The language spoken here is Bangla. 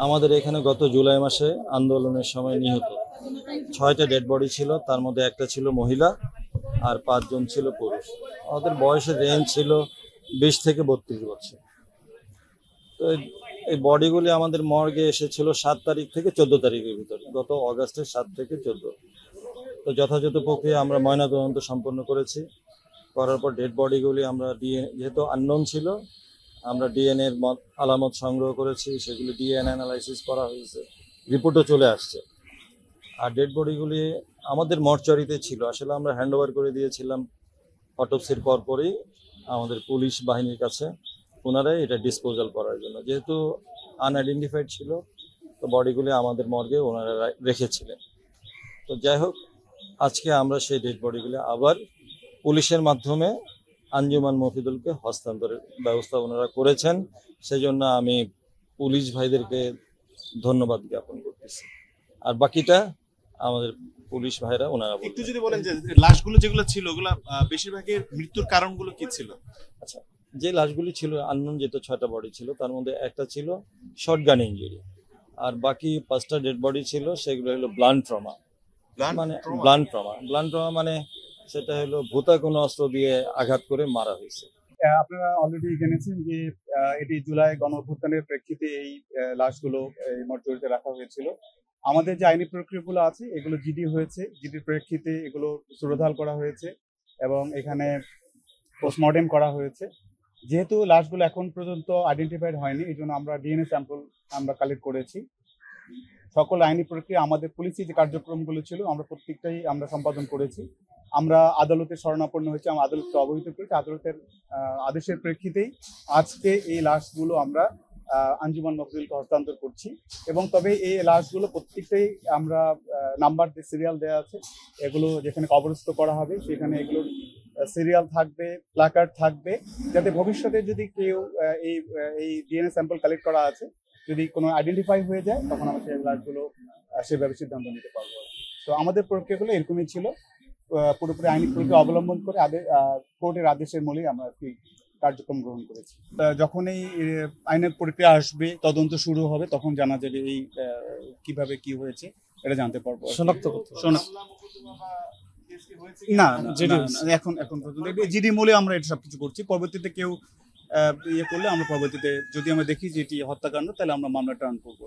আমাদের এখানে গত জুলাই মাসে আন্দোলনের সময় নিহত 6টা ডেড বডি ছিল, তার মধ্যে একটা ছিল মহিলা আর 5 জন ছিল পুরুষ। আমাদের বয়সের রেঞ্জ ছিল 20 থেকে 32 বছর। তো এই বডিগুলি আমাদের মর্গে এসেছিল 7 তারিখ থেকে 14 তারিখের ভিতরে, গত অগাস্টের 7 থেকে 14। তো যথাযথ প্রক্রিয়া আমরা ময়নাতদন্ত সম্পন্ন করেছি। করার পর ডেড বডিগুলি আমরা যেহেতু আননোন ছিল, আমরা ডিএনএর আলামত সংগ্রহ করেছি, সেগুলি ডিএনএ অ্যানালাইসিস করা হয়েছে, রিপোর্টও চলে আসছে। আর ডেড বডিগুলি আমাদের মর্চারিতে ছিল, আসলে আমরা হ্যান্ড ওভার করে দিয়েছিলাম অটোপসির পরপরই আমাদের পুলিশ বাহিনীর কাছে, ওনারাই এটা ডিসপোজাল করার জন্য, যেহেতু আনআইডেন্টিফাইড ছিল। তো বডিগুলি আমাদের মর্গে ওনারা রেখেছিলেন। তো যাই হোক, আজকে আমরা সেই ডেড বডিগুলি আবার পুলিশের মাধ্যমে আঞ্জুমান মফিদুলকে হস্তান্তরের ব্যবস্থা ওনারা করেছেন। সেজন্য আমি পুলিশ ভাইদেরকে ধন্যবাদ জ্ঞাপন করতেছি। আর বাকিটা আমাদের পুলিশ ভাইরা ওনারা একটু বলবেন। যদি বলেন যে লাশগুলো যেগুলো ছিল ওগুলা বেশিরভাগের মৃত্যুর কারণগুলো কি ছিল? আচ্ছা, যে লাশগুলি ছিল আননোন, যেহেতু 6টা বডি ছিল, তার মধ্যে একটা ছিল শর্টগান ইঞ্জুরি, আর বাকি 5টা ডেড বডি ছিল সেগুলো হলো ব্লান্ট ট্রমা। মানে ব্লান্ট ট্রমা মানে সেটা হলো ভূতা কোনো অস্ত্র দিয়ে আঘাত করে মারা হয়েছে। আপনারা অলরেডি জেনেছেন যে এটি জুলাই গণঅভ্যুত্থানের প্রেক্ষিতে এই লাশগুলো এই মর্চুরিতে রাখা হয়েছিল। আমাদের যে আইনি প্রক্রিয়াগুলো আছে এগুলো জিডি হয়েছে, জিডির প্রেক্ষিতে এগুলো সুরধাল করা হয়েছে এবং এখানে পোস্টমর্টেম করা হয়েছে। যেহেতু লাশগুলো এখন পর্যন্ত আইডেন্টিফাইড হয়নি, এই জন্য আমরা ডিএনএ স্যাম্পল আমরা কালেক্ট করেছি। সকল আইনি প্রক্রিয়া আমাদের পুলিশি যে কার্যক্রমগুলো ছিল আমরা প্রত্যেকটাই আমরা সম্পাদন করেছি। আমরা আদালতে শরণাপন্ন হয়েছি, আমরা আদালতকে অবহিত করেছি। আদালতের আদেশের প্রেক্ষিতেই আজকে এই লাশগুলো আমরা আঞ্জুমান মফিদুলকে হস্তান্তর করছি। এবং তবে এই লাশগুলো প্রত্যেকটাই আমরা নাম্বার সিরিয়াল দেওয়া আছে, এগুলো যেখানে কবরস্থ করা হবে সেখানে এগুলোর সিরিয়াল থাকবে, প্ল্যাকার্ড থাকবে, যাতে ভবিষ্যতে যদি কেউ এই ডিএনএ স্যাম্পল কালেক্ট করা আছে যদি কোনো আইডেন্টিফাই হয়ে যায় তখন আমরা সেই লাশগুলো সেভাবে সিদ্ধান্ত নিতে পারবো। তো আমাদের প্রক্রিয়াগুলো এরকমই ছিল, পুরোপুরি আইনি প্রক্রিয়া অবলম্বন করে কোর্টের আদেশের মূলেই আমরা একটি কার্যক্রম গ্রহণ করেছি। যখন এই আইনের প্রক্রিয়া আসবে, তদন্ত শুরু হবে, তখন জানা যাবে এই কিভাবে কি হয়েছে এটা জানতে পারবো। না, এখন পর্যন্ত জিডি মূলে আমরা এটা সবকিছু করছি। পরবর্তীতে কেউ ইয়ে করলে আমরা পরবর্তীতে যদি আমরা দেখি যে এটি হত্যাকাণ্ড তাহলে আমরা মামলা টার্ন করবো।